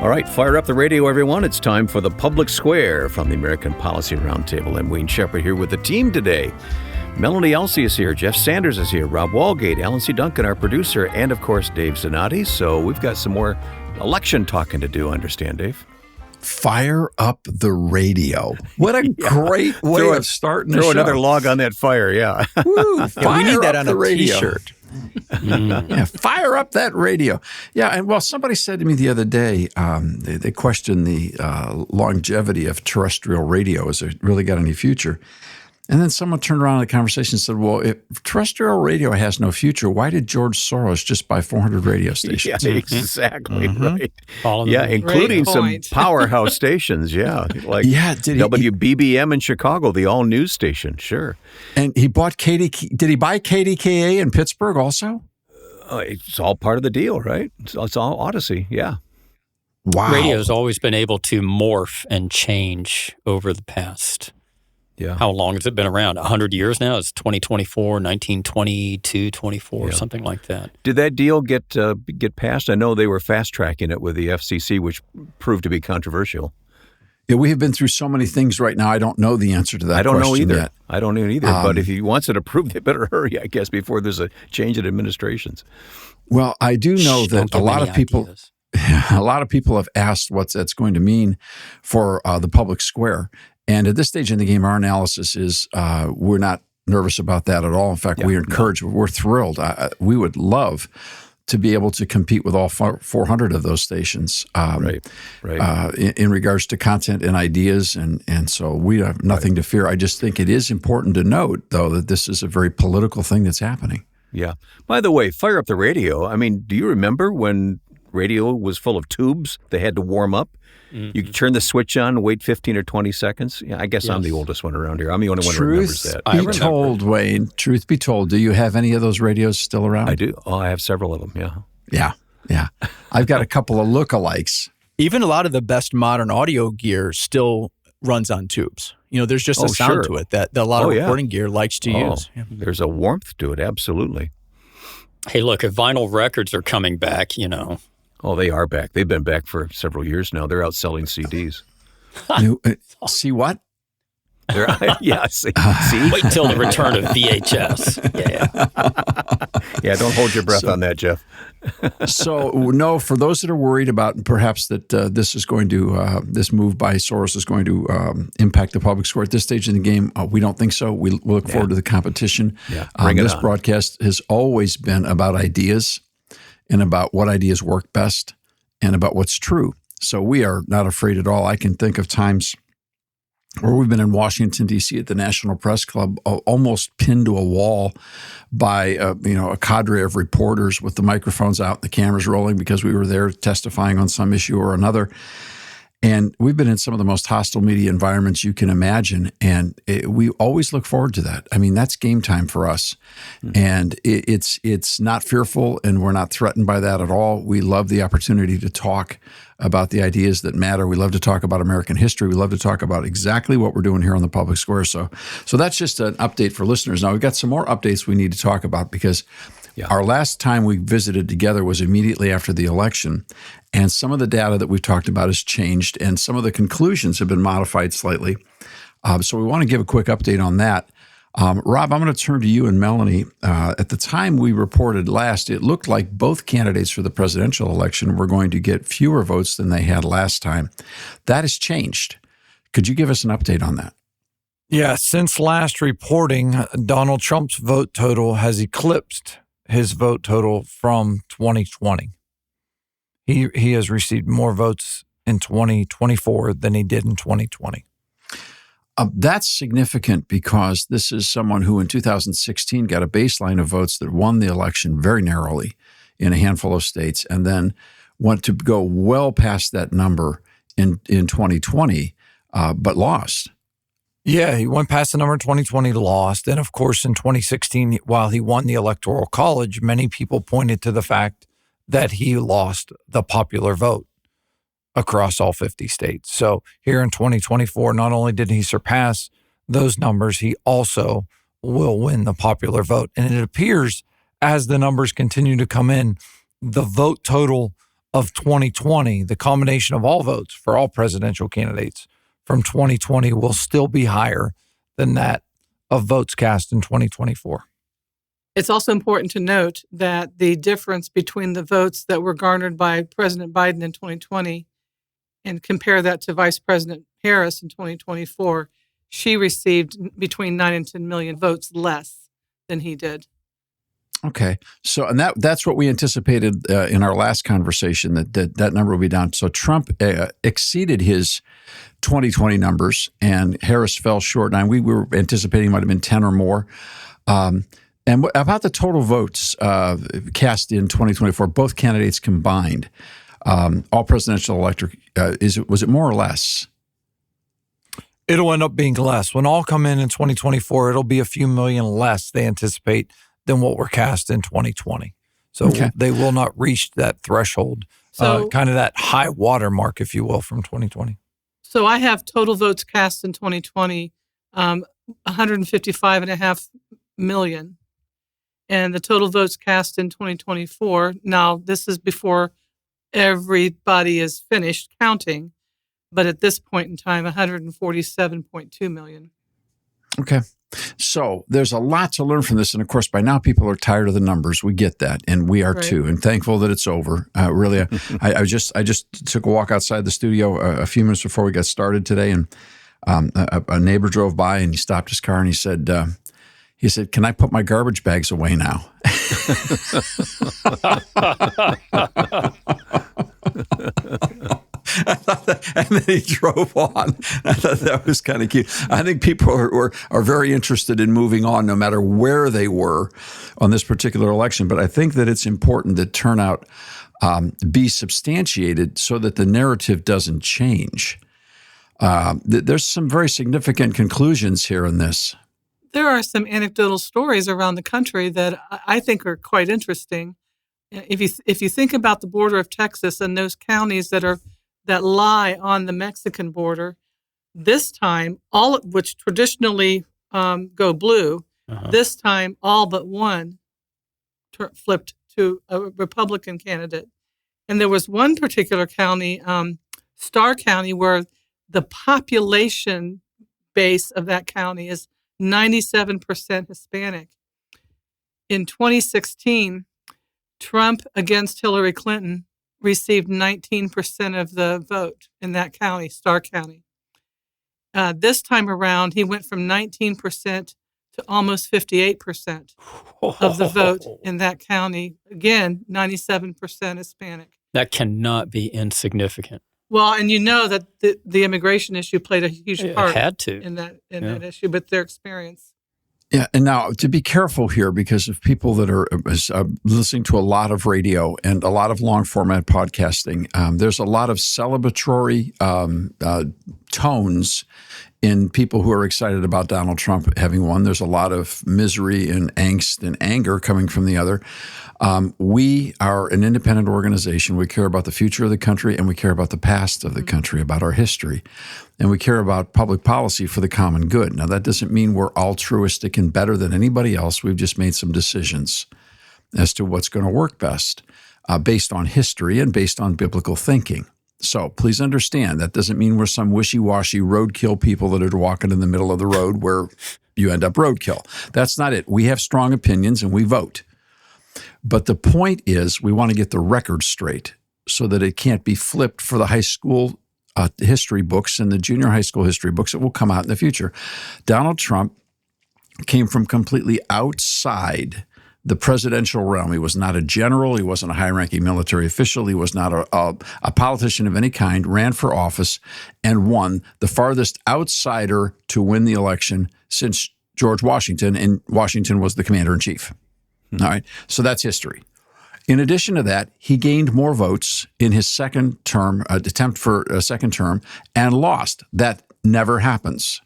All right, fire up the radio, everyone. It's time for the Public Square from the American Policy Roundtable. I'm Wayne Shepherd here with the team today. Melanie Elsey is here, Jeff Sanders is here, Rob Walgate, Alan C. Duncan, our producer, and of course, Dave Zanotti. So we've got some more election talking to do, I understand, Dave. Fire up the radio. What a great way of starting the show. Throw another log on that fire, yeah. Woo, we need that on a radio. T-shirt. Yeah, fire up that radio. Yeah, and well, somebody said to me the other day, they questioned the longevity of terrestrial radio. Has it really got any future? And then someone turned around in the conversation and said, well, if terrestrial radio has no future, why did George Soros just buy 400 radio stations? Yeah, exactly, right. Yeah, including some powerhouse stations, like WBBM in Chicago, the all-news station, sure. And he bought did he buy KDKA in Pittsburgh also? It's all part of the deal, right? It's all Odyssey, yeah. Wow. Radio's always been able to morph and change over the past. Yeah. How long has it been around? 100 years now? It's 2024, 1922, 24, something like that. Did that deal get passed? I know they were fast-tracking it with the FCC, which proved to be controversial. Yeah, we have been through so many things right now. I don't know the answer to that question I don't know either. Yet. I don't know either. But if he wants it approved, they better hurry, I guess, before there's a change in administrations. Well, I do know that a lot of people have asked what that's going to mean for the public square. And at this stage in the game, our analysis is we're not nervous about that at all. In fact, we're encouraged. No. We're thrilled. We would love to be able to compete with all 400 of those stations in regards to content and ideas. And so we have nothing to fear. I just think it is important to note, though, that this is a very political thing that's happening. Yeah. By the way, fire up the radio. I mean, do you remember when radio was full of tubes? They had to warm up. Mm-hmm. You turn the switch on, wait 15 or 20 seconds. Yeah, I guess I'm the oldest one around here. I'm the only one who remembers that. Truth be told, Wayne, truth be told, do you have any of those radios still around? I do. Oh, I have several of them, Yeah. I've got a couple of lookalikes. Even a lot of the best modern audio gear still runs on tubes. You know, there's just a sound to it that a lot of recording gear likes to use. Yeah. There's a warmth to it, absolutely. Hey, look, if vinyl records are coming back, Oh, they are back. They've been back for several years now. They're out selling CDs. See what? See? Wait till the return of VHS. Yeah, don't hold your breath on that, Jeff. So, no, for those that are worried about perhaps that this move by Soros is going to impact the public square at this stage in the game, we don't think so. We look forward to the competition. Yeah, this broadcast has always been about ideas and about what ideas work best and about what's true. So we are not afraid at all. I can think of times where we've been in Washington, D.C. at the National Press Club, almost pinned to a wall by a cadre of reporters with the microphones out, the cameras rolling because we were there testifying on some issue or another. And we've been in some of the most hostile media environments you can imagine, and we always look forward to that. I mean, that's game time for us, and it's not fearful, and we're not threatened by that at all. We love the opportunity to talk about the ideas that matter. We love to talk about American history. We love to talk about exactly what we're doing here on the public square. So that's just an update for listeners. Now, we've got some more updates we need to talk about because our last time we visited together was immediately after the election, and some of the data that we've talked about has changed, and some of the conclusions have been modified slightly. So we want to give a quick update on that. Rob, I'm going to turn to you and Melanie. At the time we reported last, it looked like both candidates for the presidential election were going to get fewer votes than they had last time. That has changed. Could you give us an update on that? Yeah, since last reporting, Donald Trump's vote total has eclipsed his vote total from 2020. He has received more votes in 2024 than he did in 2020. That's significant because this is someone who in 2016 got a baseline of votes that won the election very narrowly in a handful of states and then went to go well past that number in 2020, but lost. Yeah, he went past the number in 2020, lost. And of course, in 2016, while he won the Electoral College, many people pointed to the fact that he lost the popular vote across all 50 states. So here in 2024, not only did he surpass those numbers, he also will win the popular vote. And it appears as the numbers continue to come in, the vote total of 2020, the combination of all votes for all presidential candidates from 2020 will still be higher than that of votes cast in 2024. It's also important to note that the difference between the votes that were garnered by President Biden in 2020 and compare that to Vice President Harris in 2024, she received between 9 and 10 million votes less than he did. Okay. So, and that's what we anticipated in our last conversation, that number will be down. So Trump exceeded his 2020 numbers and Harris fell short. Now, we were anticipating it might have been 10 or more. And about the total votes cast in 2024, both candidates combined, all presidential electorate, was it more or less? It'll end up being less. When all come in 2024, it'll be a few million less, they anticipate, than what were cast in 2020. So they will not reach that threshold, kind of that high water mark, if you will, from 2020. So I have total votes cast in 2020, 155.5 million. And the total votes cast in 2024, now this is before everybody is finished counting, but at this point in time, 147.2 million. Okay. So there's a lot to learn from this. And of course, by now people are tired of the numbers. We get that. And we are too. And thankful that it's over. Really, I just took a walk outside the studio a few minutes before we got started today. And a neighbor drove by and he stopped his car and he said, "Can I put my garbage bags away now?" I thought that, and then he drove on. I thought that was kind of cute. I think people are very interested in moving on no matter where they were on this particular election. But I think that it's important that turnout be substantiated so that the narrative doesn't change. There's some very significant conclusions here in this. There are some anecdotal stories around the country that I think are quite interesting. If you think about the border of Texas and those counties that lie on the Mexican border, this time all which traditionally go blue, this time all but one flipped to a Republican candidate. And there was one particular county, Starr County, where the population base of that county is 97% Hispanic. In 2016, Trump against Hillary Clinton received 19% of the vote in that county, Starr County. This time around, he went from 19% to almost 58% of the vote in that county. Again, 97% Hispanic. That cannot be insignificant. Well, and you know that the immigration issue played a huge part in that issue, but their experience. Yeah, and now to be careful here, because of people that are listening to a lot of radio and a lot of long format podcasting, there's a lot of celebratory tones in people who are excited about Donald Trump having won. There's a lot of misery and angst and anger coming from the other. We are an independent organization. We care about the future of the country and we care about the past of the country, about our history. And we care about public policy for the common good. Now, that doesn't mean we're altruistic and better than anybody else. We've just made some decisions as to what's going to work best based on history and based on biblical thinking. So please understand that doesn't mean we're some wishy-washy roadkill people that are walking in the middle of the road where you end up roadkill. That's not it. We have strong opinions and we vote. But the point is we want to get the record straight so that it can't be flipped for the high school history books and the junior high school history books that will come out in the future. Donald Trump came from completely outside the presidential realm. He was not a general. He wasn't a high-ranking military official. He was not a politician of any kind, ran for office, and won, the farthest outsider to win the election since George Washington, and Washington was the commander-in-chief. All right, so that's history. In addition to that, he gained more votes in his second term, attempt for a second term, and lost. That never happens.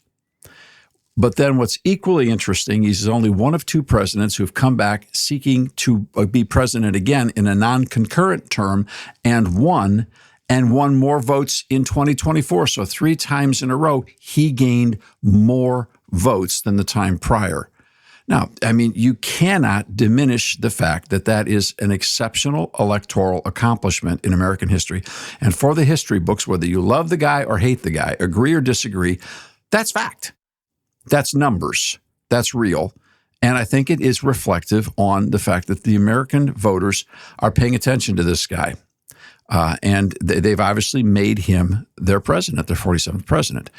But then what's equally interesting, he's only one of two presidents who have come back seeking to be president again in a non-concurrent term and won more votes in 2024. So 3 times in a row, he gained more votes than the time prior. Now, I mean, you cannot diminish the fact that that is an exceptional electoral accomplishment in American history. And for the history books, whether you love the guy or hate the guy, agree or disagree, that's fact. That's numbers. That's real. And I think it is reflective on the fact that the American voters are paying attention to this guy. And they've obviously made him their president, their 47th president.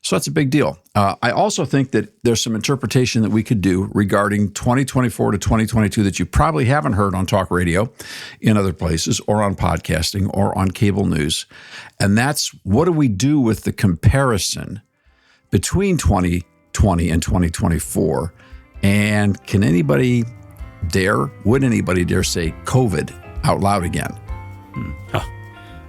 So that's a big deal. I also think that there's some interpretation that we could do regarding 2024 to 2022 that you probably haven't heard on talk radio in other places or on podcasting or on cable news. And that's, what do we do with the comparison between 2020 and 2024? And would anybody dare say COVID out loud again?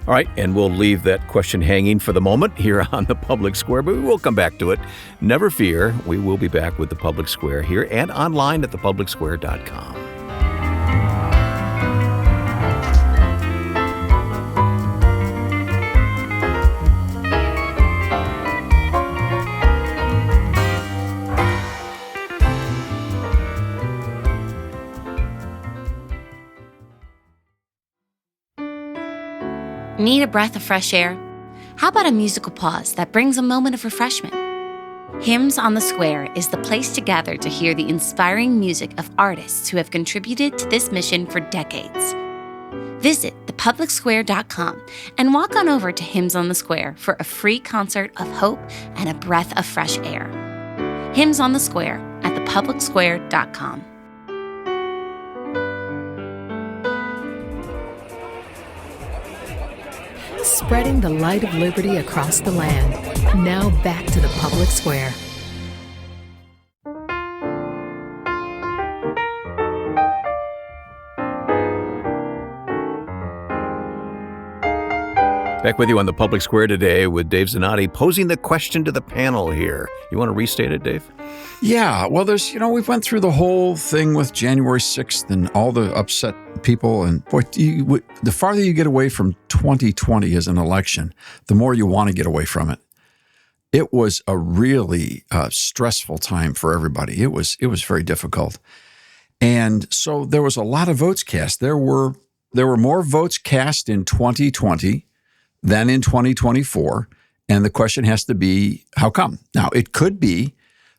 All right, and we'll leave that question hanging for the moment here on the Public Square, but we will come back to it. Never fear, we will be back with the Public Square here and online at thepublicsquare.com. Need a breath of fresh air? How about a musical pause that brings a moment of refreshment? Hymns on the Square is the place to gather to hear the inspiring music of artists who have contributed to this mission for decades. Visit thepublicsquare.com and walk on over to Hymns on the Square for a free concert of hope and a breath of fresh air. Hymns on the Square at thepublicsquare.com. Spreading the light of liberty across the land. Now back to the Public Square. Back with you on the Public Square today with Dave Zanotti posing the question to the panel here. You want to restate it, Dave? Yeah, well, we've went through the whole thing with January 6th and all the upset people. And boy, the farther you get away from 2020 as an election, the more you want to get away from it. It was a really stressful time for everybody. It was very difficult. And so there was a lot of votes cast. There were more votes cast in 2020 than in 2024. And the question has to be, how come? Now, it could be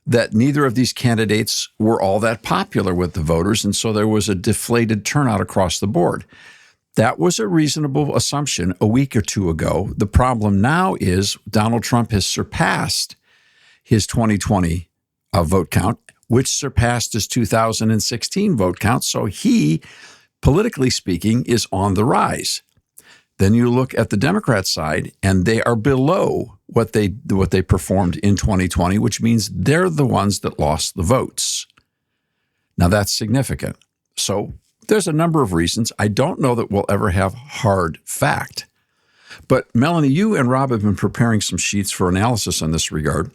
that neither of these candidates were all that popular with the voters, and so there was a deflated turnout across the board. That was a reasonable assumption a week or two ago. The problem now is Donald Trump has surpassed his 2020 vote count, which surpassed his 2016 vote count. So he, politically speaking, is on the rise. Then you look at the Democrat side, and they are below what they performed in 2020, which means they're the ones that lost the votes. Now, that's significant. So there's a number of reasons. I don't know that we'll ever have hard fact. But Melanie, you and Rob have been preparing some sheets for analysis in this regard.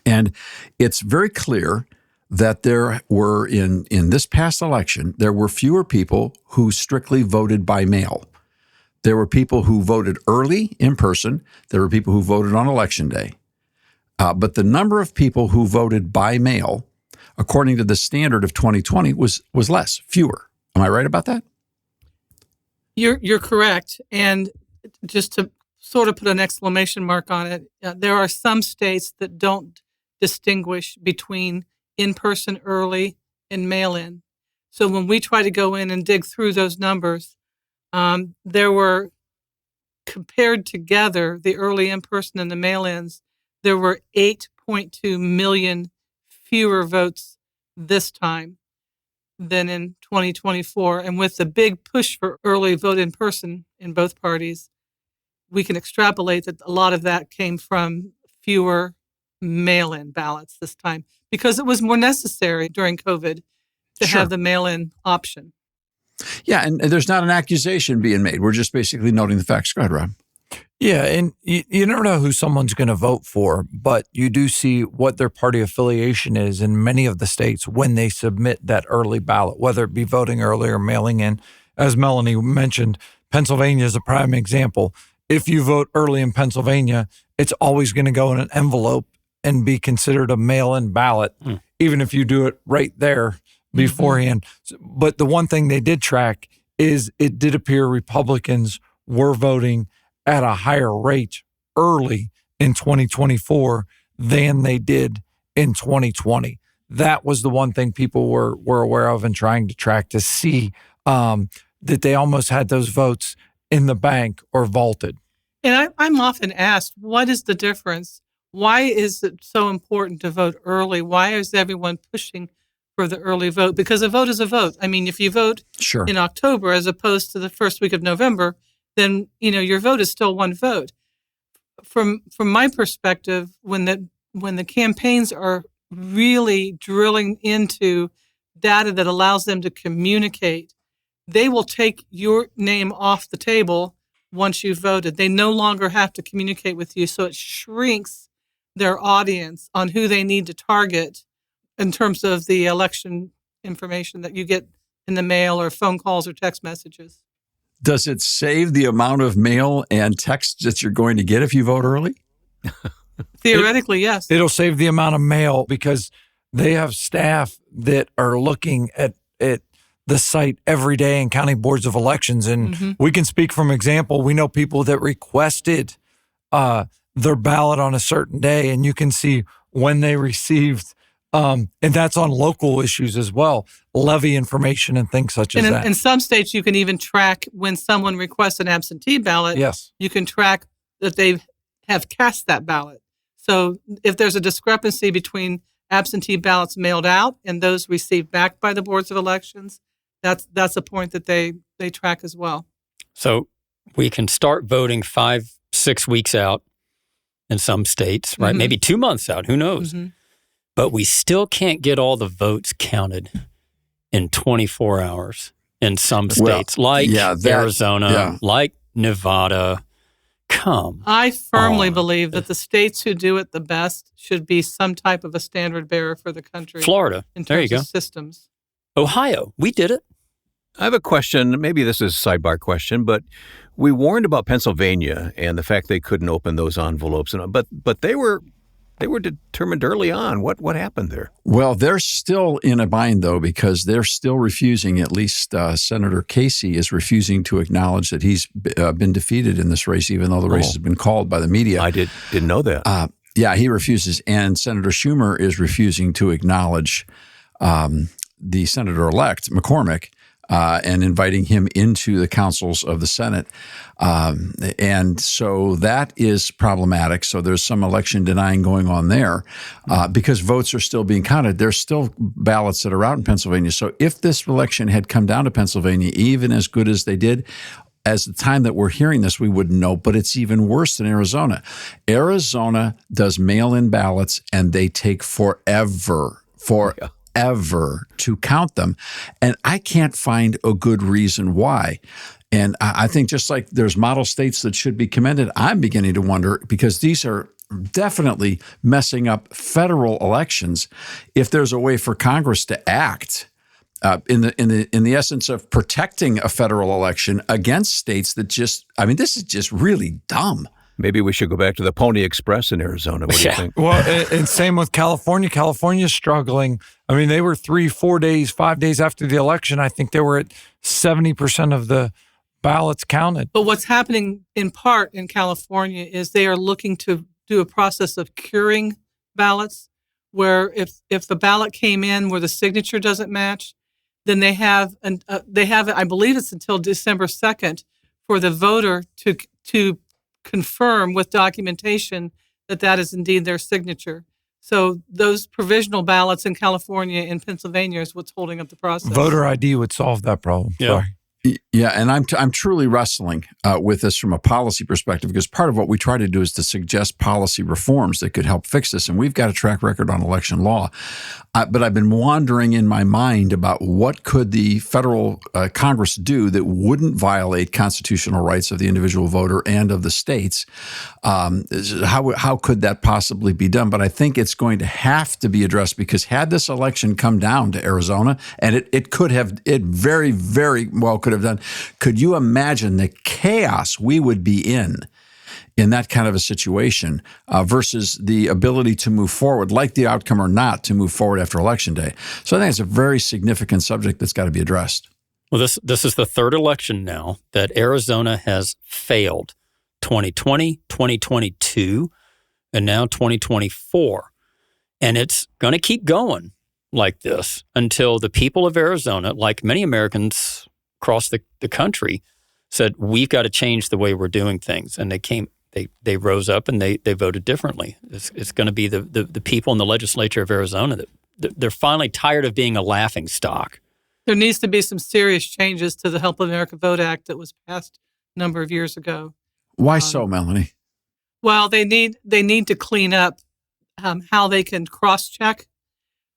And it's very clear that there were, in this past election, there were fewer people who strictly voted by mail. There were people who voted early in person. There were people who voted on Election Day. But the number of people who voted by mail, according to the standard of 2020, was less, fewer. Am I right about that? You're correct. And just to sort of put an exclamation mark on it, there are some states that don't distinguish between in-person early and mail-in. So when we try to go in and dig through those numbers, there were, compared together, the early in-person and the mail-ins, there were 8.2 million fewer votes this time than in 2024. And with the big push for early vote in person in both parties, we can extrapolate that a lot of that came from fewer mail-in ballots this time because it was more necessary during COVID to have the mail-in option. Yeah, and there's not an accusation being made. We're just basically noting the facts. Go ahead, Rob. Yeah, and you never know who someone's going to vote for, but you do see what their party affiliation is in many of the states when they submit that early ballot, whether it be voting early or mailing in. As Melanie mentioned, Pennsylvania is a prime example. If you vote early in Pennsylvania, it's always going to go in an envelope and be considered a mail-in ballot, even if you do it right there beforehand. But the one thing they did track is it did appear Republicans were voting at a higher rate early in 2024 than they did in 2020. That was the one thing people were aware of and trying to track to see that they almost had those votes in the bank or vaulted. And I'm often asked, what is the difference? Why is it so important to vote early? Why is everyone pushing for the early vote? Because a vote is a vote. I mean, if you vote in October as opposed to the first week of November, then your vote is still one vote. From my perspective, when the campaigns are really drilling into data that allows them to communicate, they will take your name off the table once you've voted. They no longer have to communicate with you, so it shrinks their audience on who they need to target in terms of the election information that you get in the mail or phone calls or text messages. Does it save the amount of mail and text that you're going to get if you vote early? Theoretically, yes. It'll save the amount of mail because they have staff that are looking at the site every day in county boards of elections. And we can speak from example. We know people that requested their ballot on a certain day, and you can see when they received, and that's on local issues as well, levy information and things such as that. In some states, you can even track when someone requests an absentee ballot. Yes. You can track that they have cast that ballot. So if there's a discrepancy between absentee ballots mailed out and those received back by the boards of elections, that's a point that they track as well. So we can start voting 5-6 weeks out in some states, right? Maybe 2 months out, who knows? But we still can't get all the votes counted in 24 hours in some states, Arizona, like Nevada. Come I firmly believe that the states who do it the best should be some type of a standard bearer for the country. Florida, in terms there you go. of systems. Ohio, we did it. I have a question. Maybe this is a sidebar question, but we warned about Pennsylvania and the fact they couldn't open those envelopes, but they were determined early on. What happened there? Well, they're still in a bind, though, because they're still refusing, at least Senator Casey is refusing to acknowledge that he's been defeated in this race, even though the race has been called by the media. I didn't know that. Yeah, he refuses. And Senator Schumer is refusing to acknowledge the senator-elect, McCormick, and inviting him into the councils of the Senate. And so that is problematic. So there's some election denying going on there because votes are still being counted. There's still ballots that are out in Pennsylvania. So if this election had come down to Pennsylvania, even as good as they did, as the time that we're hearing this, we wouldn't know, but it's even worse than Arizona. Arizona does mail-in ballots, and they take forever to count them. And I can't find a good reason why. And I think just like there's model states that should be commended, I'm beginning to wonder, because these are definitely messing up federal elections, if there's a way for Congress to act in the essence of protecting a federal election against states that this is just really dumb. Maybe we should go back to the Pony Express in Arizona. What do you think? Well, and same with California. California's struggling. I mean, they were 3-4 days, 5 days after the election. I think they were at 70% of the ballots counted. But what's happening in part in California is they are looking to do a process of curing ballots, where if the ballot came in where the signature doesn't match, then they have I believe it's until December 2nd for the voter to confirm with documentation that is indeed their signature. So those provisional ballots in California and Pennsylvania is what's holding up the process. Voter ID would solve that problem. Yeah. Sorry. Yeah, and I'm truly wrestling with this from a policy perspective, because part of what we try to do is to suggest policy reforms that could help fix this, and we've got a track record on election law. But I've been wandering in my mind about what could the federal Congress do that wouldn't violate constitutional rights of the individual voter and of the states. How could that possibly be done? But I think it's going to have to be addressed, because had this election come down to Arizona, and it very, very well could have done. Could you imagine the chaos we would be in in that kind of a situation versus the ability to move forward, like the outcome or not, to move forward after Election Day. So I think it's a very significant subject that's got to be addressed. Well, this is the third election now that Arizona has failed. 2020, 2022, and now 2024. And it's going to keep going like this until the people of Arizona, like many Americans across the country, said, we've got to change the way we're doing things. And they rose up and they voted differently. It's going to be the people in the legislature of Arizona that they're finally tired of being a laughing stock. There needs to be some serious changes to the Help America Vote Act that was passed a number of years ago. Why so, Melanie? Well, they need to clean up how they can cross-check.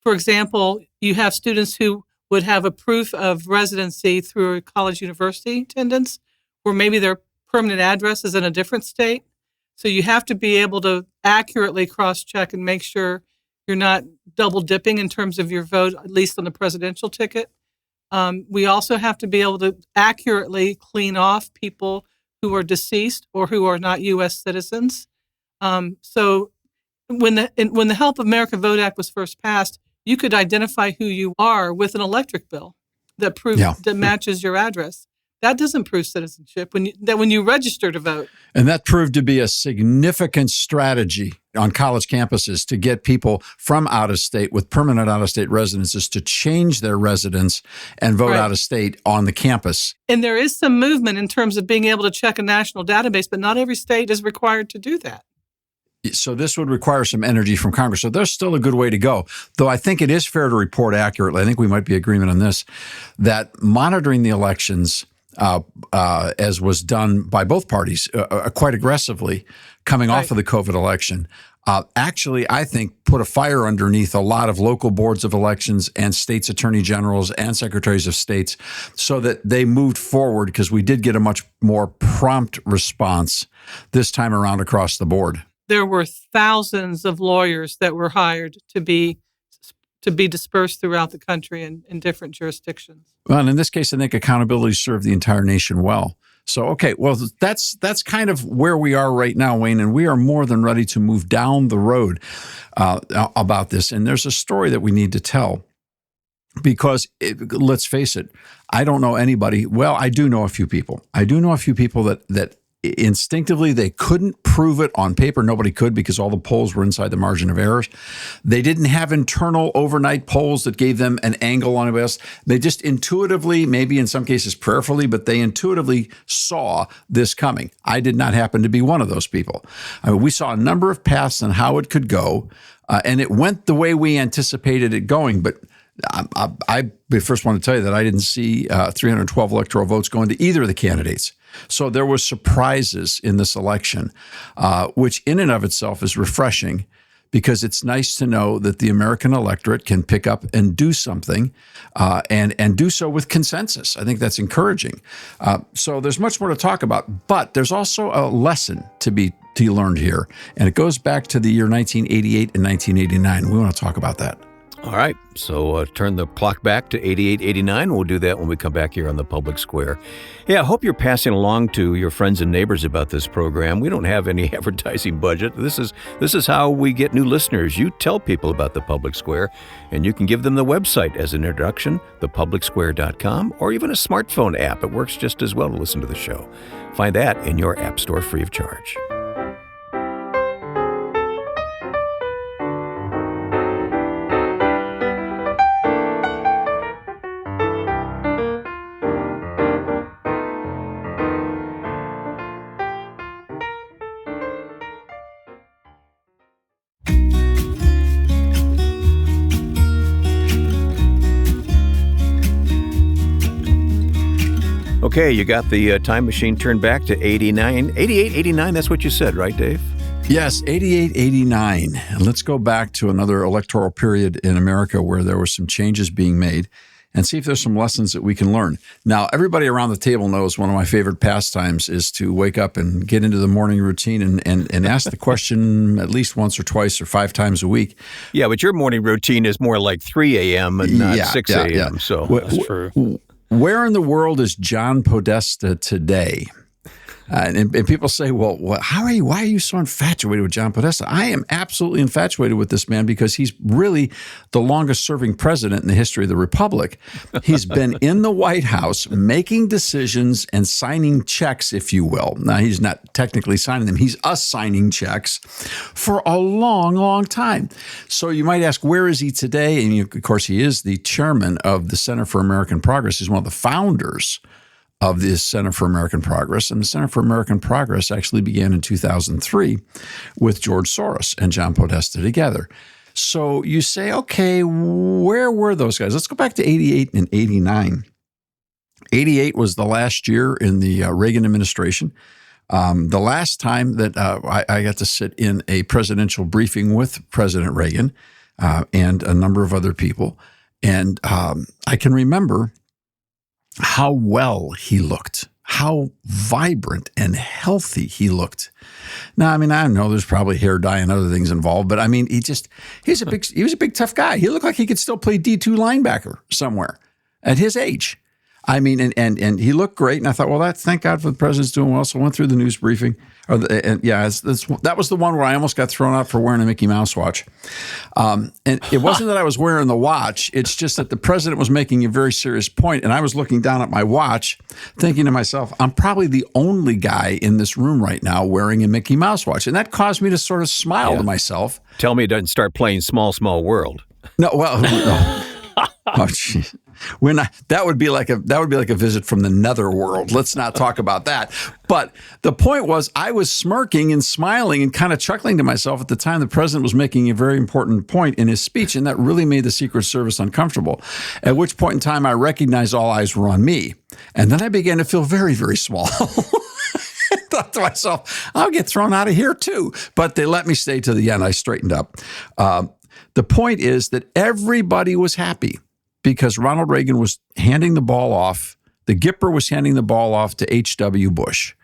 For example, you have students who would have a proof of residency through a college university attendance, where maybe their permanent address is in a different state. So you have to be able to accurately cross-check and make sure you're not double dipping in terms of your vote, at least on the presidential ticket. We also have to be able to accurately clean off people who are deceased or who are not U.S. citizens. So when the Help America Vote Act was first passed, you could identify who you are with an electric bill that that matches your address. That doesn't prove citizenship when you register to vote. And that proved to be a significant strategy on college campuses to get people from out of state with permanent out of state residences to change their residence and vote out of state on the campus. And there is some movement in terms of being able to check a national database, but not every state is required to do that. So this would require some energy from Congress. So there's still a good way to go. Though I think it is fair to report accurately, I think we might be in agreement on this, that monitoring the elections, as was done by both parties quite aggressively coming off of the COVID election, actually, I think, put a fire underneath a lot of local boards of elections and states' attorney generals and secretaries of states so that they moved forward because we did get a much more prompt response this time around across the board. There were thousands of lawyers that were hired to be dispersed throughout the country in different jurisdictions. Well, and in this case, I think accountability served the entire nation well. So, okay, well, that's kind of where we are right now, Wayne, and we are more than ready to move down the road about this. And there's a story that we need to tell because, let's face it, I don't know anybody. Well, I do know a few people. I do know a few people that instinctively they couldn't prove it on paper. Nobody could because all the polls were inside the margin of errors. They didn't have internal overnight polls that gave them an angle on it. They just intuitively, maybe in some cases prayerfully, but they intuitively saw this coming. I did not happen to be one of those people. I mean, we saw a number of paths on how it could go, and it went the way we anticipated it going, but I first want to tell you that I didn't see 312 electoral votes going to either of the candidates. So there were surprises in this election, which in and of itself is refreshing because it's nice to know that the American electorate can pick up and do something and do so with consensus. I think that's encouraging. So there's much more to talk about, but there's also a lesson to be learned here, and it goes back to the year 1988 and 1989. We want to talk about that. All right, so turn the clock back to 88, 89. We'll do that when we come back here on the Public Square. Yeah, I hope you're passing along to your friends and neighbors about this program. We don't have any advertising budget. This is how we get new listeners. You tell people about the Public Square, and you can give them the website as an introduction, thepublicsquare.com, or even a smartphone app. It works just as well to listen to the show. Find that in your app store free of charge. Okay, you got the time machine turned back to 88, 89. That's what you said, right, Dave? Yes, 88, 89. And let's go back to another electoral period in America where there were some changes being made and see if there's some lessons that we can learn. Now, everybody around the table knows one of my favorite pastimes is to wake up and get into the morning routine and ask the question at least once or twice or 5 times a week. Yeah, but your morning routine is more like 3 a.m. and not 6 a.m. Yeah. So that's true. Where in the world is John Podesta today? And people say, well, why are you so infatuated with John Podesta? I am absolutely infatuated with this man because he's really the longest serving president in the history of the Republic. He's been in the White House making decisions and signing checks, if you will. Now, he's not technically signing them. He's signing checks for a long, long time. So you might ask, where is he today? And of course, he is the chairman of the Center for American Progress. He's one of the founders of the Center for American Progress. And the Center for American Progress actually began in 2003 with George Soros and John Podesta together. So you say, okay, where were those guys? Let's go back to 88 and 89. 88 was the last year in the Reagan administration. The last time that I got to sit in a presidential briefing with President Reagan and a number of other people. And I can remember how well he looked, how vibrant and healthy he looked. Now, I mean, I know there's probably hair dye and other things involved, but I mean, he was a big, tough guy. He looked like he could still play D2 linebacker somewhere at his age. I mean, and he looked great. And I thought, well, thank God for the president's doing well. So I went through the news briefing. That was the one where I almost got thrown out for wearing a Mickey Mouse watch. And it wasn't that I was wearing the watch. It's just that the president was making a very serious point, and I was looking down at my watch, thinking to myself, I'm probably the only guy in this room right now wearing a Mickey Mouse watch. And that caused me to sort of smile to myself. Tell me it doesn't start playing Small, Small World. No, well, no. Oh, geez. That would be like a visit from the netherworld. Let's not talk about that. But the point was, I was smirking and smiling and kind of chuckling to myself at the time the president was making a very important point in his speech, and that really made the Secret Service uncomfortable. At which point in time, I recognized all eyes were on me, and then I began to feel very, very small. I thought to myself, I'll get thrown out of here too. But they let me stay to the end. I straightened up. The point is that everybody was happy because Ronald Reagan was handing the ball off. The Gipper was handing the ball off to H.W. Bush.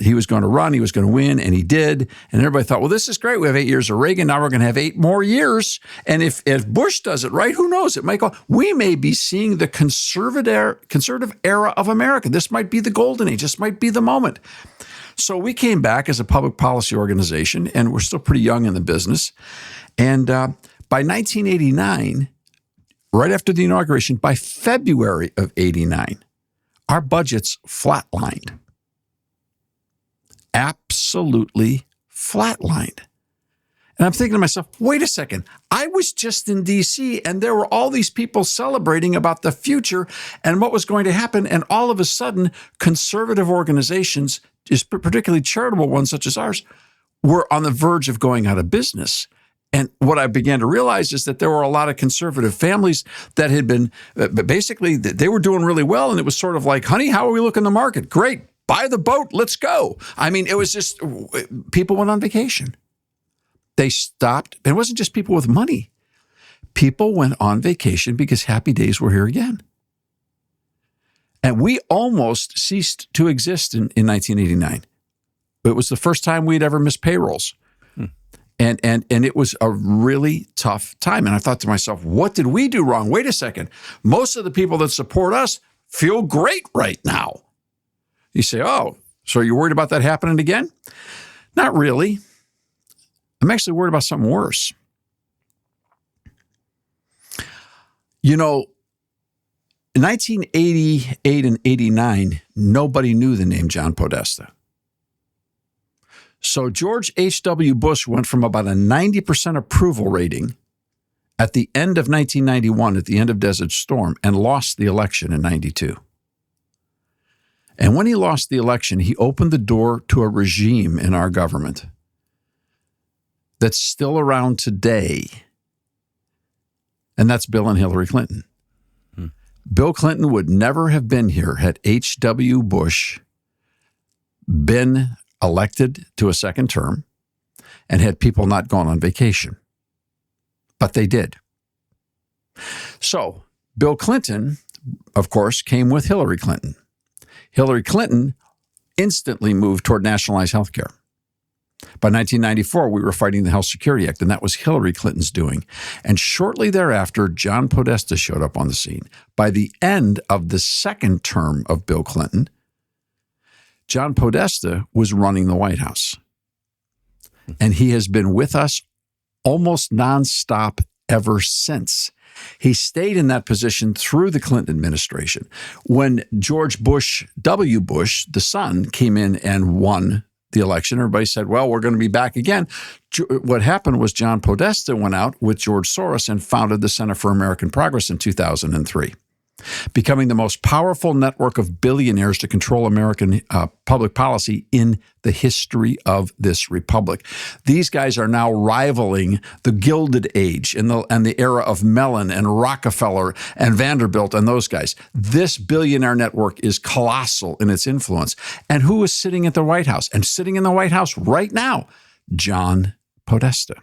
He was going to run, he was going to win, and he did. And everybody thought, well, this is great. We have 8 years of Reagan. Now we're going to have 8 more years. And if Bush does it right, who knows? It might go. We may be seeing the conservative era of America. This might be the golden age. This might be the moment. So we came back as a public policy organization, and we're still pretty young in the business. And by 1989, right after the inauguration, by February of 89, our budgets flatlined. Absolutely flatlined. And I'm thinking to myself, wait a second, I was just in D.C. and there were all these people celebrating about the future and what was going to happen. And all of a sudden, conservative organizations, particularly charitable ones such as ours, were on the verge of going out of business. And what I began to realize is that there were a lot of conservative families that had been, basically, they were doing really well. And it was sort of like, honey, how are we looking in the market? Great. Buy the boat. Let's go. I mean, it was just, people went on vacation. They stopped. It wasn't just people with money. People went on vacation because happy days were here again. And we almost ceased to exist in 1989. It was the first time we'd ever missed payrolls. And it was a really tough time. And I thought to myself, what did we do wrong? Wait a second. Most of the people that support us feel great right now. You say, oh, so you're worried about that happening again? Not really. I'm actually worried about something worse. You know, in 1988 and 89, nobody knew the name John Podesta. So George H.W. Bush went from about a 90% approval rating at the end of 1991, at the end of Desert Storm, and lost the election in 92. And when he lost the election, he opened the door to a regime in our government that's still around today, and that's Bill and Hillary Clinton. Bill Clinton would never have been here had H.W. Bush been elected to a second term and had people not gone on vacation. But they did. So Bill Clinton, of course, came with Hillary Clinton. Hillary Clinton instantly moved toward nationalized health care. By 1994, we were fighting the Health Security Act, and that was Hillary Clinton's doing. And shortly thereafter, John Podesta showed up on the scene. By the end of the second term of Bill Clinton, John Podesta was running the White House. And he has been with us almost nonstop ever since. He stayed in that position through the Clinton administration. When George W. Bush, the son, came in and won the election, everybody said, well, we're going to be back again. What happened was John Podesta went out with George Soros and founded the Center for American Progress in 2003. Becoming the most powerful network of billionaires to control American public policy in the history of this republic. These guys are now rivaling the Gilded Age and the era of Mellon and Rockefeller and Vanderbilt and those guys. This billionaire network is colossal in its influence. And who is sitting at the White House? And sitting in the White House right now, John Podesta.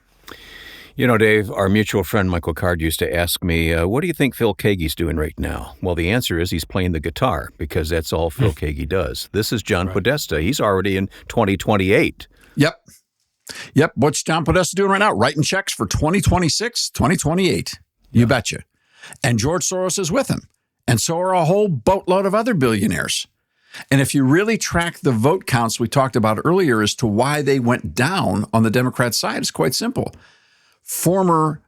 You know, Dave, our mutual friend Michael Card used to ask me, what do you think Phil Keaggy's doing right now? Well, the answer is he's playing the guitar, because that's all Phil Keaggy does. This is John Podesta. He's already in 2028. Yep. What's John Podesta doing right now? Writing checks for 2026, 2028. You betcha. And George Soros is with him. And so are a whole boatload of other billionaires. And if you really track the vote counts we talked about earlier as to why they went down on the Democrat side, it's quite simple. Former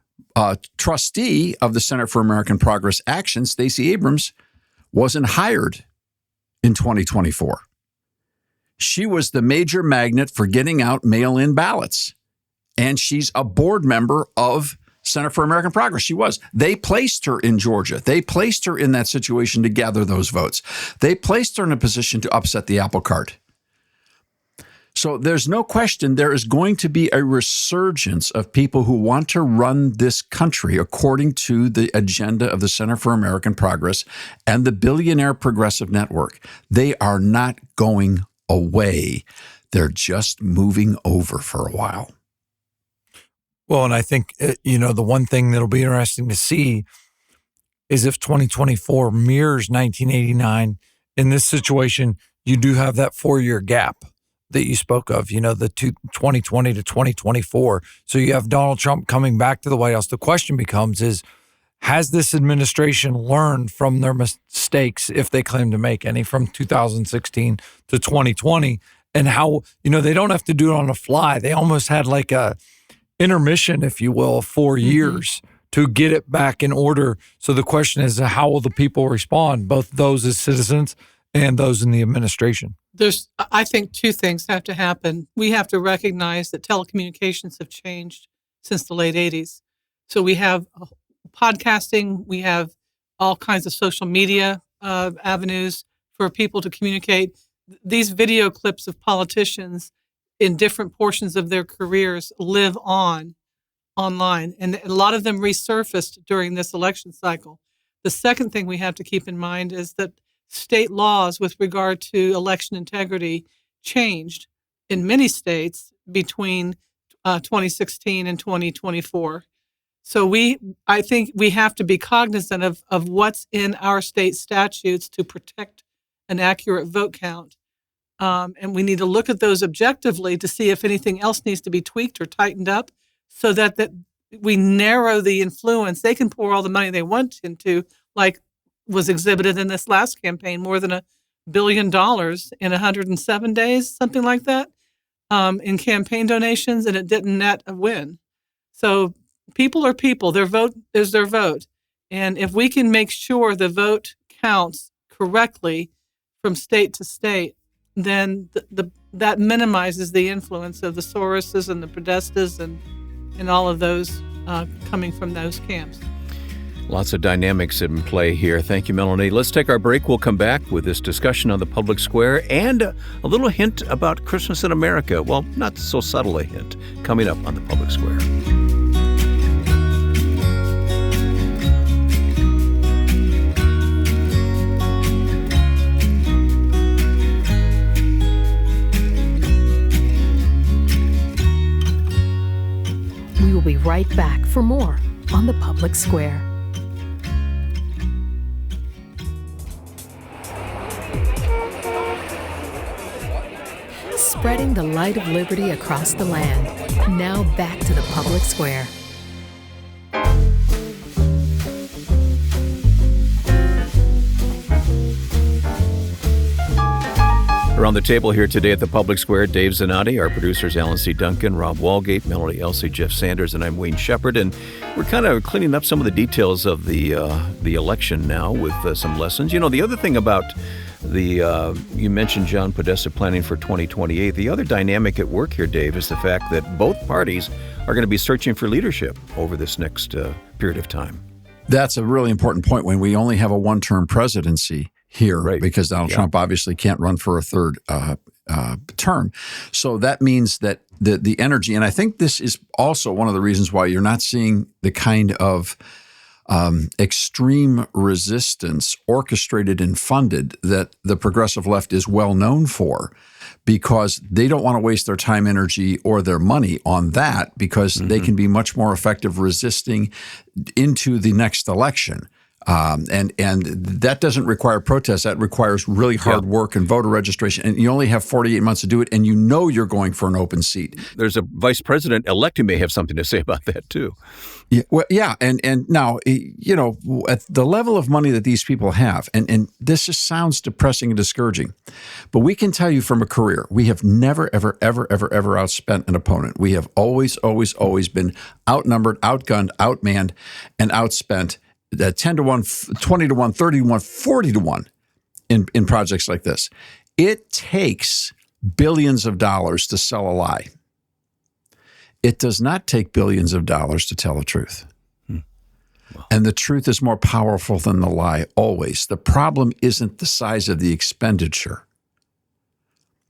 trustee of the Center for American Progress Action, Stacey Abrams, wasn't hired in 2024. She was the major magnet for getting out mail-in ballots. And she's a board member of Center for American Progress. She was. They placed her in Georgia. They placed her in that situation to gather those votes. They placed her in a position to upset the apple cart. So there's no question there is going to be a resurgence of people who want to run this country according to the agenda of the Center for American Progress and the Billionaire Progressive Network. They are not going away. They're just moving over for a while. Well, and I think, the one thing that'll be interesting to see is if 2024 mirrors 1989. In this situation, you do have that 4-year gap that you spoke of, the 2020 to 2024. So you have Donald Trump coming back to the White House. The question becomes has this administration learned from their mistakes, if they claim to make any, from 2016 to 2020? And how, they don't have to do it on the fly. They almost had like a intermission, if you will, of 4 years to get it back in order. So the question is, how will the people respond, both those as citizens and those in the administration? I think two things have to happen. We have to recognize that telecommunications have changed since the late 80s. So we have podcasting, we have all kinds of social media avenues for people to communicate. These video clips of politicians in different portions of their careers live online, and a lot of them resurfaced during this election cycle. The second thing we have to keep in mind is that state laws with regard to election integrity changed in many states between 2016 and 2024. So I think we have to be cognizant of what's in our state statutes to protect an accurate vote count. And we need to look at those objectively to see if anything else needs to be tweaked or tightened up so that we narrow the influence. They can pour all the money they want into, like was exhibited in this last campaign, more than $1 billion in 107 days, something like that, in campaign donations, and it didn't net a win. So people are people. Their vote is their vote. And if we can make sure the vote counts correctly from state to state, then that minimizes the influence of the Soroses and the Podestas and all of those coming from those camps. Lots of dynamics in play here. Thank you, Melanie. Let's take our break. We'll come back with this discussion on the public square and a little hint about Christmas in America. Well, not so subtle a hint, coming up on the public square. We will be right back for more on the public square. Spreading the light of liberty across the land. Now back to the public square. Around the table here today at the Public Square, Dave Zanotti, our producers Alan C. Duncan, Rob Walgate, Melody Elsey, Jeff Sanders, and I'm Wayne Shepherd. And we're kind of cleaning up some of the details of the election now with some lessons. You know, the other thing about you mentioned John Podesta planning for 2028. The other dynamic at work here, Dave, is the fact that both parties are going to be searching for leadership over this next period of time. That's a really important point when we only have a one-term presidency here, right, because Donald Trump obviously can't run for a third term. So that means that the energy, and I think this is also one of the reasons why you're not seeing the kind of extreme resistance orchestrated and funded that the progressive left is well known for, because they don't want to waste their time, energy, or their money on that, because they can be much more effective resisting into the next election. And that doesn't require protest. That requires really hard work and voter registration. And you only have 48 months to do it, and you know you're going for an open seat. There's a vice president-elect who may have something to say about that, too. Yeah, well, yeah. And now, you know, at the level of money that these people have, and this just sounds depressing and discouraging, but we can tell you from a career, we have never, ever, ever, ever, ever outspent an opponent. We have always, always, always been outnumbered, outgunned, outmanned, and outspent 10 to 1, 20 to 1, 30 to 1, 40 to 1 in projects like this. It takes billions of dollars to sell a lie. It does not take billions of dollars to tell the truth. Wow. And the truth is more powerful than the lie always. The problem isn't the size of the expenditure.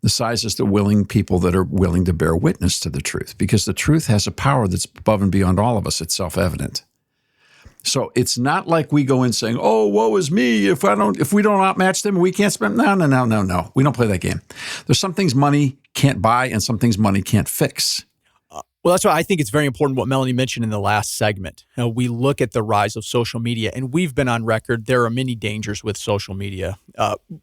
The size is the willing people that are willing to bear witness to the truth, because the truth has a power that's above and beyond all of us. It's self-evident. So it's not like we go in saying, "Oh, woe is me! If we don't outmatch them, we can't spend." No. We don't play that game. There's some things money can't buy, and some things money can't fix. Well, that's why I think it's very important what Melanie mentioned in the last segment. You know, we look at the rise of social media, and we've been on record. There are many dangers with social media,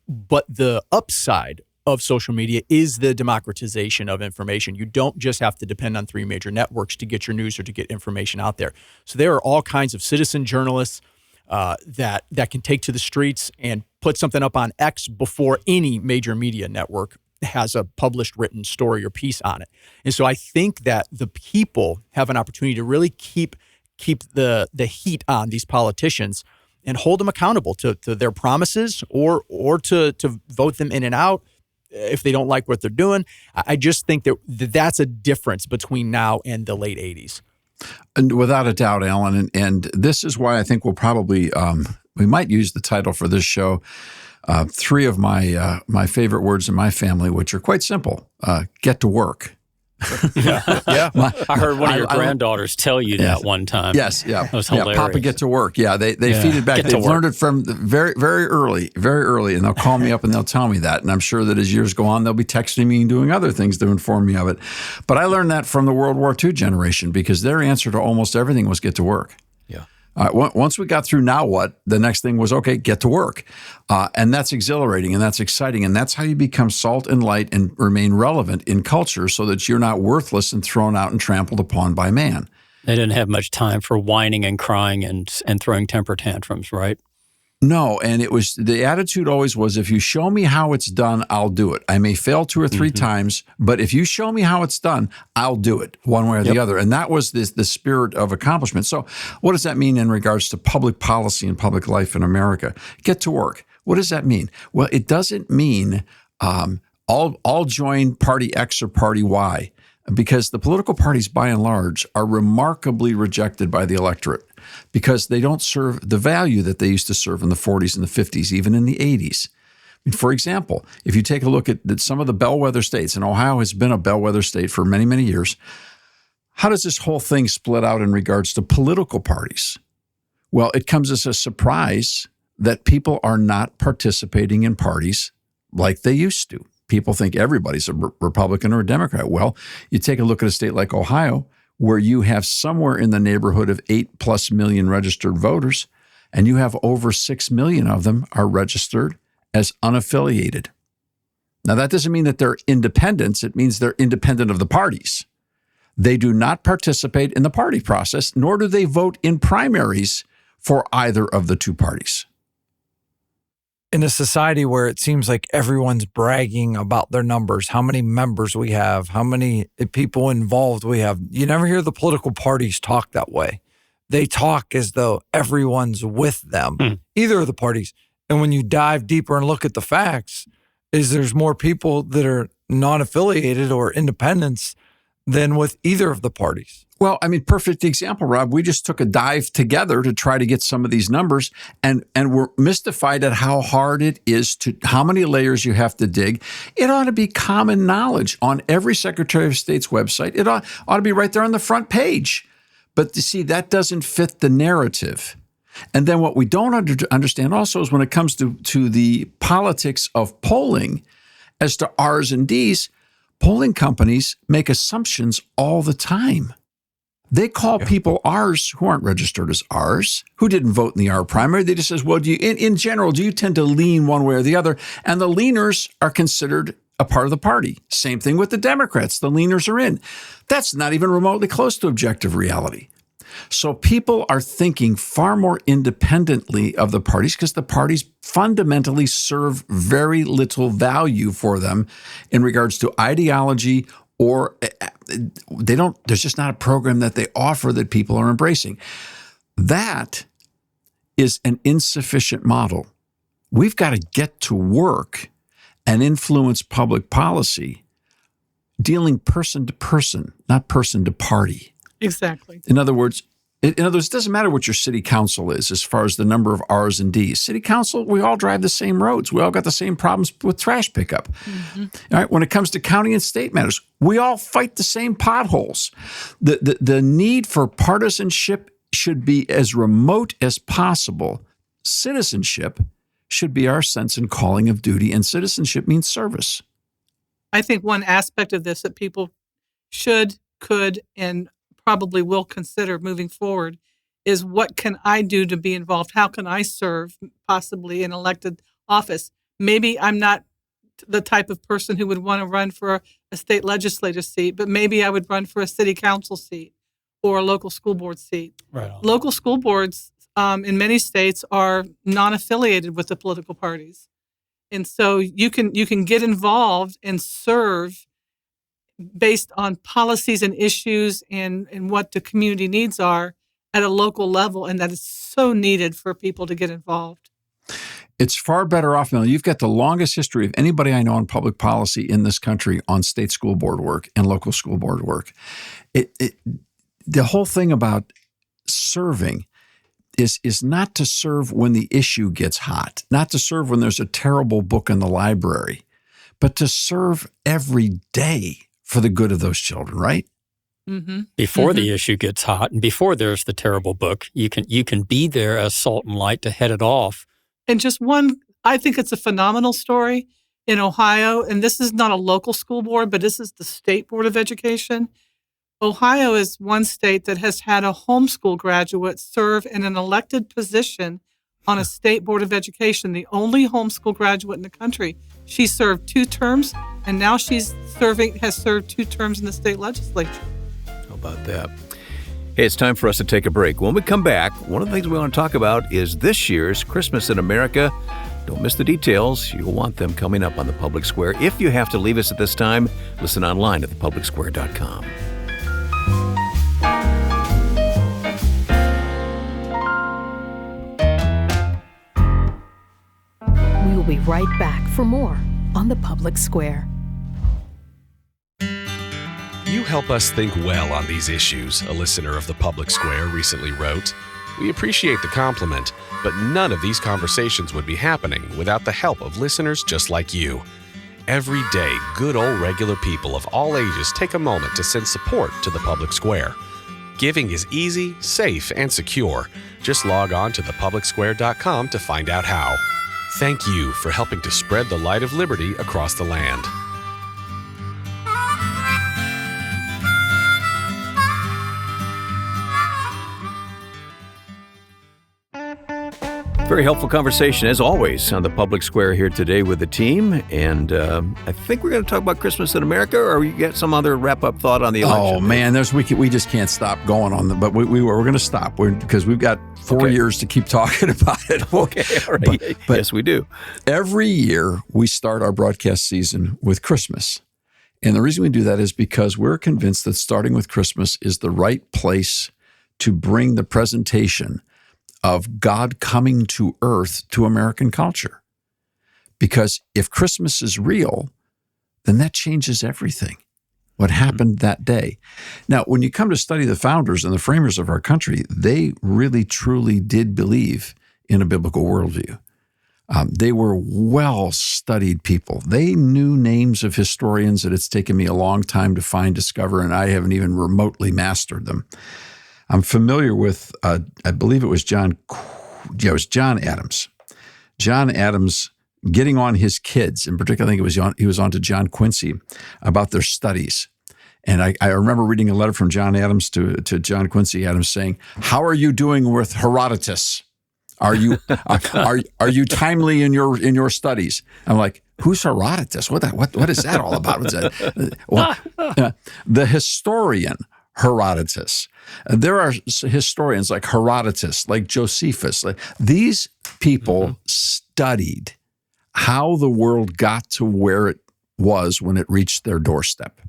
but the upside of social media is the democratization of information. You don't just have to depend on 3 major networks to get your news or to get information out there. So there are all kinds of citizen journalists that can take to the streets and put something up on X before any major media network has a published written story or piece on it. And so I think that the people have an opportunity to really keep the heat on these politicians and hold them accountable to their promises or to vote them in and out if they don't like what they're doing. I just think that that's a difference between now and the late 80s. And without a doubt, Alan, and this is why I think we'll probably, we might use the title for this show, 3 of my favorite words in my family, which are quite simple: get to work. Yeah. I heard one of your granddaughters tell you that one time. Yes, yeah. That was hilarious. Papa, get to work. Yeah, they feed it back. They've learned it from very, very early, and they'll call me up and they'll tell me that. And I'm sure that as years go on, they'll be texting me and doing other things to inform me of it. But I learned that from the World War II generation, because their answer to almost everything was get to work. Yeah. Once we got through now what, the next thing was, okay, get to work. And that's exhilarating and that's exciting. And that's how you become salt and light and remain relevant in culture, so that you're not worthless and thrown out and trampled upon by man. They didn't have much time for whining and crying and throwing temper tantrums, right? No, and it was, the attitude always was, if you show me how it's done, I'll do it. I may fail 2 or 3 times, but if you show me how it's done, I'll do it one way or the other. And that was the spirit of accomplishment. So what does that mean in regards to public policy and public life in America? Get to work. What does that mean? Well, it doesn't mean all join party X or party Y, because the political parties, by and large, are remarkably rejected by the electorate, because they don't serve the value that they used to serve in the 40s and the 50s, even in the 80s. I mean, for example, if you take a look at some of the bellwether states, and Ohio has been a bellwether state for many, many years, how does this whole thing split out in regards to political parties? Well, it comes as a surprise that people are not participating in parties like they used to. People think everybody's a Republican or a Democrat. Well, you take a look at a state like Ohio, where you have somewhere in the neighborhood of 8+ million registered voters, and you have over 6 million of them are registered as unaffiliated. Now, that doesn't mean that they're independents. It means they're independent of the parties. They do not participate in the party process, nor do they vote in primaries for either of the 2 parties. in a society where it seems like everyone's bragging about their numbers, how many members we have, how many people involved we have, you never hear the political parties talk that way. They talk as though everyone's with them, either of the parties. And when you dive deeper and look at the facts, there's more people that are non-affiliated or independents than with either of the parties. Well, I mean, perfect example, Rob. We just took a dive together to try to get some of these numbers, and we're mystified at how hard it is how many layers you have to dig. It ought to be common knowledge on every Secretary of State's website. It ought to be right there on the front page. But you see, that doesn't fit the narrative. And then what we don't understand also is when it comes to the politics of polling as to R's and D's, polling companies make assumptions all the time. They call people R's who aren't registered as R's, who didn't vote in the R primary. They just says, well, in general, do you tend to lean one way or the other? And the leaners are considered a part of the party. Same thing with the Democrats. The leaners are in. That's not even remotely close to objective reality. So people are thinking far more independently of the parties because the parties fundamentally serve very little value for them in regards to ideology, or there's just not a program that they offer that people are embracing. That is an insufficient model. We've got to get to work and influence public policy, dealing person to person, not person to party. Exactly. In other words, it doesn't matter what your city council is as far as the number of R's and D's. City council, we all drive the same roads. We all got the same problems with trash pickup. All right. When it comes to county and state matters, we all fight the same potholes. The need for partisanship should be as remote as possible. Citizenship should be our sense and calling of duty, and citizenship means service. I think one aspect of this that people should, could, and probably will consider moving forward is, what can I do to be involved? How can I serve possibly in elected office? Maybe I'm not the type of person who would want to run for a state legislative seat, but maybe I would run for a city council seat or a local school board seat. Right on. Local school boards in many states are non-affiliated with the political parties. And so you can get involved and serve based on policies and issues and what the community needs are at a local level. And that is so needed for people to get involved. It's far better off, Mel. You've got the longest history of anybody I know in public policy in this country on state school board work and local school board work. The whole thing about serving is not to serve when the issue gets hot, not to serve when there's a terrible book in the library, but to serve every day for the good of those children, right? Mm-hmm. Before the issue gets hot and before there's the terrible book, you can be there as salt and light to head it off. And just one, I think it's a phenomenal story in Ohio, and this is not a local school board, but this is the State Board of Education. Ohio is one state that has had a homeschool graduate serve in an elected position on a State Board of Education, the only homeschool graduate in the country. She served 2 terms, and now has served 2 terms in the state legislature. How about that? Hey, it's time for us to take a break. When we come back, one of the things we want to talk about is this year's Christmas in America. Don't miss the details. You'll want them coming up on the Public Square. If you have to leave us at this time, listen online at thepublicsquare.com. We will be right back for more on the Public Square. You help us think well on these issues, a listener of the Public Square recently wrote. We appreciate the compliment, but none of these conversations would be happening without the help of listeners just like you. Every day, good old regular people of all ages take a moment to send support to the Public Square. Giving is easy, safe, and secure. Just log on to thepublicsquare.com to find out how. Thank you for helping to spread the light of liberty across the land. Very helpful conversation, as always, on the Public Square here today with the team. And I think we're going to talk about Christmas in America, or you got some other wrap-up thought on the election? Oh, man, we just can't stop going on them. But we're going to stop because we've got 4 years to keep talking about it. Okay, all right. But yes, we do. Every year, we start our broadcast season with Christmas. And the reason we do that is because we're convinced that starting with Christmas is the right place to bring the presentation of God coming to earth to American culture. Because if Christmas is real, then that changes everything, what happened that day. Now, when you come to study the founders and the framers of our country, they really, truly did believe in a biblical worldview. They were well-studied people. They knew names of historians that it's taken me a long time to discover, and I haven't even remotely mastered them. I'm familiar with, I believe it was John Adams. John Adams getting on his kids, in particular, I think he was on to John Quincy about their studies. And I remember reading a letter from John Adams to John Quincy Adams saying, "How are you doing with Herodotus? Are you timely in your studies?" I'm like, "Who's Herodotus? What is that all about?" What's that? Well, the historian Herodotus. There are historians like Herodotus, like Josephus. These people studied how the world got to where it was when it reached their doorstep.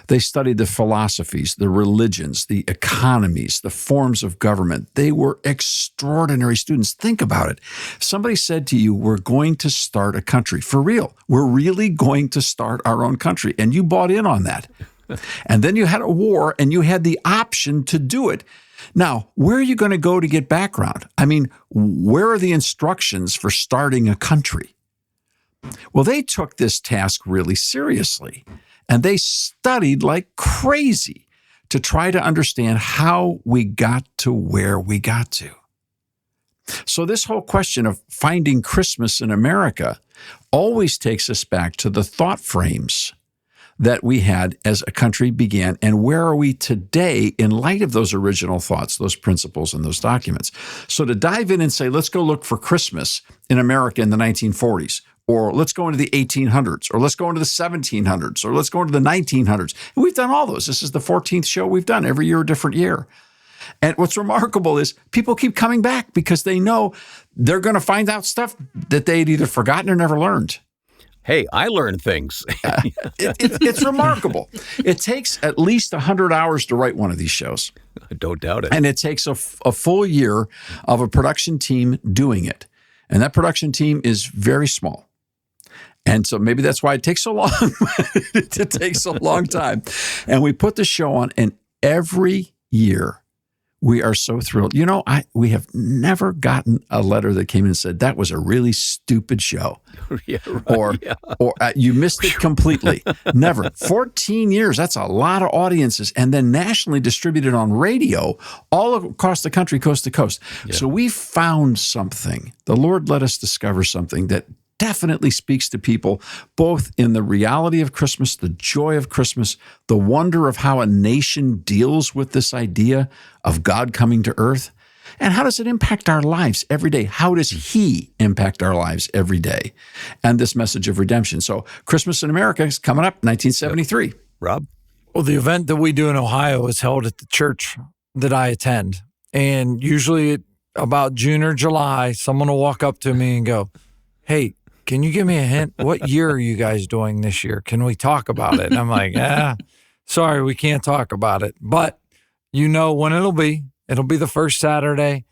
They studied the philosophies, the religions, the economies, the forms of government. They were extraordinary students. Think about it. Somebody said to you, "We're going to start a country." For real. We're really going to start our own country. And you bought in on that. And then you had a war and you had the option to do it. Now, where are you going to go to get background? I mean, where are the instructions for starting a country? Well, they took this task really seriously, and they studied like crazy to try to understand how we got to where we got to. So this whole question of finding Christmas in America always takes us back to the thought frames that we had as a country began, and where are we today in light of those original thoughts, those principles, and those documents. So to dive in and say, let's go look for Christmas in America in the 1940s, or let's go into the 1800s, or let's go into the 1700s, or let's go into the 1900s. And we've done all those. This is the 14th show we've done, every year a different year. And what's remarkable is people keep coming back because they know they're going to find out stuff that they'd either forgotten or never learned. Hey, I learned things. It's remarkable. It takes at least 100 hours to write one of these shows. I don't doubt it. And it takes a full year of a production team doing it. And that production team is very small. And so maybe that's why it takes so long. It takes a long time. And we put the show on, and every year we are so thrilled. You know, we have never gotten a letter that came in and said, "That was a really stupid show." Yeah, right, or "You missed it completely." Never. 14 years, that's a lot of audiences. And then nationally distributed on radio all across the country, coast to coast. Yeah. So we found something. The Lord let us discover something that definitely speaks to people, both in the reality of Christmas, the joy of Christmas, the wonder of how a nation deals with this idea of God coming to earth, and how does it impact our lives every day? How does He impact our lives every day? And this message of redemption. So Christmas in America is coming up, 1973. Yep. Rob? Well, the event that we do in Ohio is held at the church that I attend. And usually about June or July, someone will walk up to me and go, "Hey, can you give me a hint? What year are you guys doing this year? Can we talk about it?" And I'm like, sorry, we can't talk about it. But you know when it'll be. It'll be the first Saturday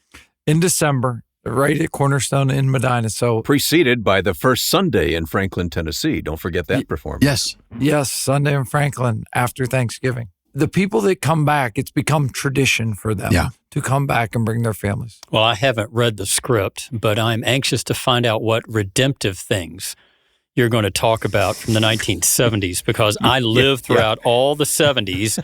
in December, right at Cornerstone in Medina. So preceded by the first Sunday in Franklin, Tennessee. Don't forget that performance. Yes, Sunday in Franklin after Thanksgiving. The people that come back, it's become tradition for them to come back and bring their families. Well, I haven't read the script, but I'm anxious to find out what redemptive things you're going to talk about from the 1970s, because I lived throughout all the 70s,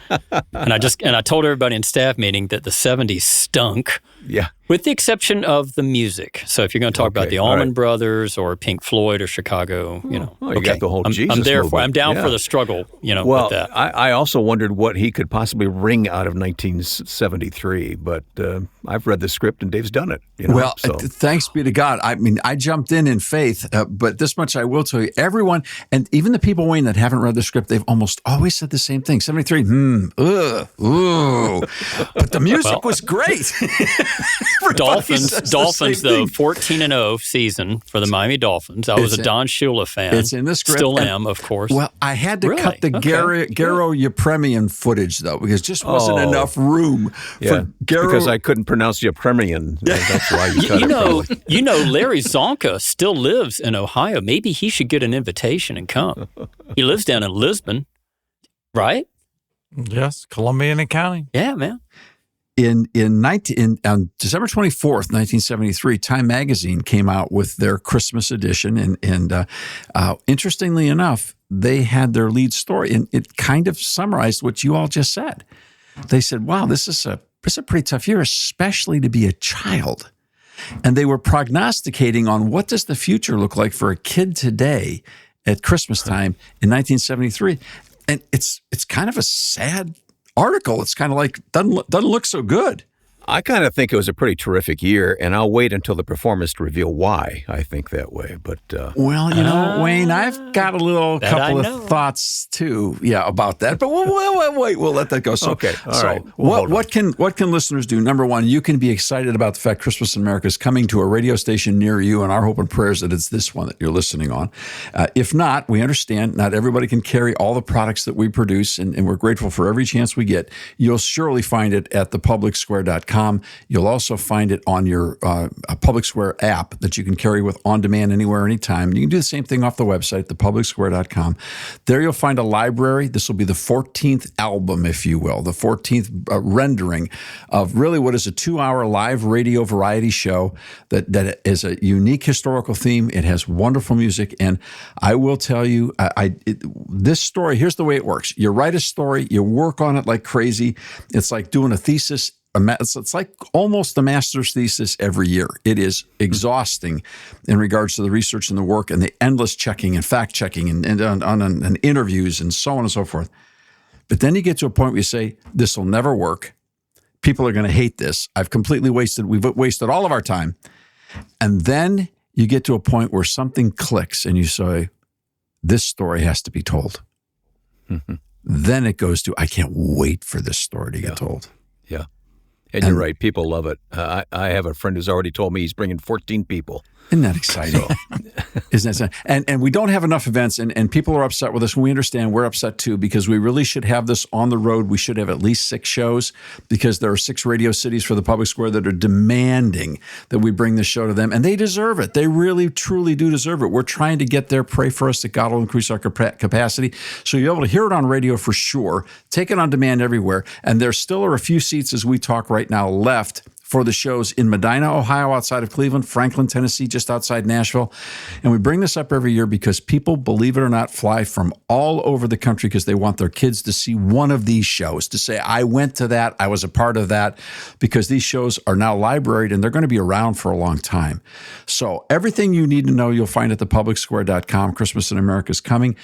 and I told everybody in staff meeting that the 70s stunk. Yeah. With the exception of the music. So if you're going to talk about the Allman Brothers or Pink Floyd or Chicago, you got the whole Jesus I'm there movement. I'm down for the struggle, with that. I also wondered what he could possibly wring out of 1973, but I've read the script and Dave's done it. Thanks be to God. I mean, I jumped in faith, but this much I will tell you, everyone, and even the people, Wayne, that haven't read the script, they've almost always said the same thing. 73, ooh. But the music was great. Dolphins though, 14-0 season for the Miami Dolphins. I was a Don Shula fan. It's in the script. Still am, of course. Well, I had to cut the Garo Yepremian footage, though, because just wasn't enough room for Garo. Because I couldn't pronounce Yepremian. That's why you cut it. Larry Zonka still lives in Ohio. Maybe he should get an invitation and come. He lives down in Lisbon, right? Yes, Columbiana County. Yeah, man. On December 24th, 1973, Time Magazine came out with their Christmas edition. And interestingly enough, they had their lead story, and it kind of summarized what you all just said. They said, wow, this is a pretty tough year, especially to be a child. And they were prognosticating on what does the future look like for a kid today at Christmas time in 1973. And it's kind of a sad article. It's kind of like doesn't look so good. I kind of think it was a pretty terrific year, and I'll wait until the performance to reveal why I think that way. But Wayne, I've got a couple of thoughts too, about that. But we'll wait. We'll let that go. So, okay, all right. What can listeners do? Number one, you can be excited about the fact Christmas in America is coming to a radio station near you, and our hope and prayer is that it's this one that you're listening on. If not, we understand not everybody can carry all the products that we produce, and we're grateful for every chance we get. You'll surely find it at thepublicsquare.com. You'll also find it on your Public Square app that you can carry with on demand anywhere, anytime. You can do the same thing off the website, thepublicsquare.com. There you'll find a library. This will be the 14th album, if you will, the 14th rendering of really what is a 2-hour live radio variety show that is a unique historical theme. It has wonderful music. And I will tell you, this story, here's the way it works. You write a story, you work on it like crazy. It's like doing a thesis. It's like almost a master's thesis every year. It is exhausting in regards to the research and the work and the endless checking and fact checking and interviews and so on and so forth. But then you get to a point where you say, this will never work. People are going to hate this. We've wasted all of our time. And then you get to a point where something clicks and you say, this story has to be told. Mm-hmm. Then it goes to, I can't wait for this story to get told. Yeah. And you're right. People love it. I have a friend who's already told me he's bringing 14 people. Isn't that exciting? Isn't that exciting? And we don't have enough events, and people are upset with us. And we understand we're upset too, because we really should have this on the road. We should have at least 6 shows, because there are 6 radio cities for the Public Square that are demanding that we bring this show to them. And they deserve it. They really, truly do deserve it. We're trying to get there. Pray for us that God will increase our capacity. So you're able to hear it on radio for sure. Take it on demand everywhere. And there still are a few seats as we talk right now left for the shows in Medina, Ohio, outside of Cleveland, Franklin, Tennessee, just outside Nashville. And we bring this up every year because people, believe it or not, fly from all over the country because they want their kids to see one of these shows, to say, I went to that, I was a part of that, because these shows are now libraried and they're going to be around for a long time. So everything you need to know, you'll find at thepublicsquare.com. Christmas in America is coming.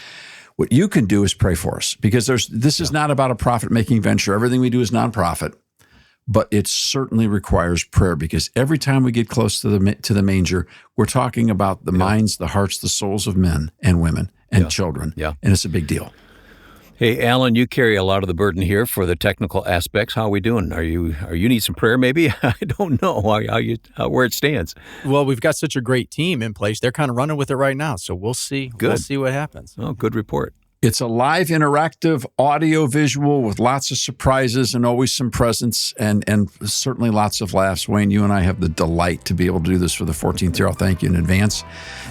What you can do is pray for us, because this is not about a profit-making venture. Everything we do is nonprofit. But it certainly requires prayer, because every time we get close to the manger, we're talking about the minds, the hearts, the souls of men and women and children. Yeah. And it's a big deal. Hey, Alan, you carry a lot of the burden here for the technical aspects. How are we doing? Are you need some prayer maybe? I don't know where it stands. Well, we've got such a great team in place. They're kind of running with it right now. So we'll see. Good. We'll see what happens. Oh, good report. It's a live, interactive, audio-visual with lots of surprises and always some presents and certainly lots of laughs. Wayne, you and I have the delight to be able to do this for the 14th year. I'll thank you in advance.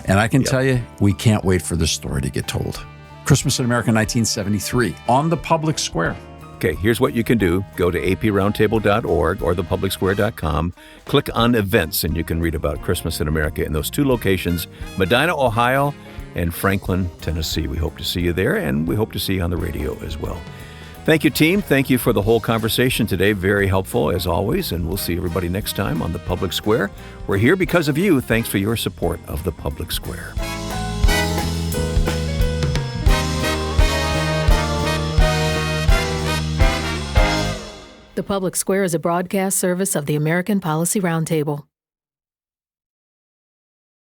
And I can tell you, we can't wait for this story to get told. Christmas in America 1973 on the Public Square. Okay, here's what you can do. Go to aproundtable.org or thepublicsquare.com. Click on events, and you can read about Christmas in America in those 2 locations, Medina, Ohio, and Franklin, Tennessee. We hope to see you there, and we hope to see you on the radio as well. Thank you, team. Thank you for the whole conversation today. Very helpful, as always. And we'll see everybody next time on The Public Square. We're here because of you. Thanks for your support of The Public Square. The Public Square is a broadcast service of the American Policy Roundtable.